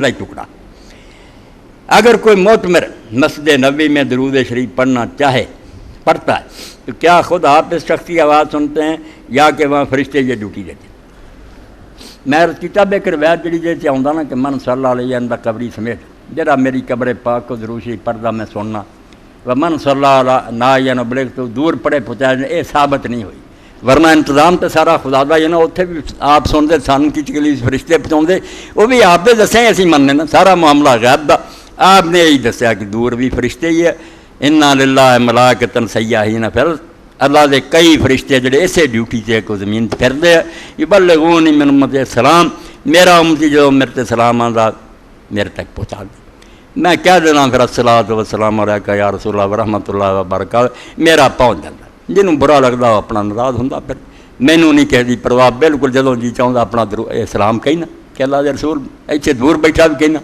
کا ٹکڑا۔ اگر کوئی معتمر مسجد نبوی میں درود شریف پڑھنا چاہے پڑھتا ہے تو کیا خود آپ اس شخص کی آواز سنتے ہیں یا کہ وہاں فرشتے یہ ڈیوٹی دیتے ہیں؟ میں کتاب ایک روایت جڑی جیسے آؤں نا کہ من صلی اللہ علیہ وسلم قبری سمیت جڑا میری قبر پاک کو درود شریف پڑھدا میں سننا و من صلی اللہ علیہ ناین بلغ تو دور پڑے پہنچایا، یہ ثابت نہیں ہوئی، ورنہ انتظام تو سارا خدا دا ہے نا، اتنے بھی آپ سنتے سان کی تکلیف فرشتے پہنچاؤندے، وہ بھی آپ دے دسیں اسی مننے نا، سارا معاملہ غیب دا آپ نے یہی دسیا کہ دور بھی فرشتے ہی ہے۔ انا للہ ملائکۃ سیاحین فی الارض، اللہ دے کئی فرشتے جڑے اسے ڈیوٹی تے کو زمین تے پھردے ہیں، یبلغونی من امتی السلام، میرا امتی جو میرے تے سلام آندا میرے تک پہنچا دے، میں کہہ دینا پھر الصلاۃ والسلام علیکہ یا رسول اللہ ورحمۃ اللہ وبرکاتہ، میرا پہنچ جاتا۔ جنہوں برا لگتا وہ اپنا ناراض ہوندا، پھر مینوں نہیں کہہ دی پرواہ، بالکل جدوں جی چاہتا اپنا سلام کہنا کہ اللہ دے رسول ایتھے دور بیٹھا بھی کہنا۔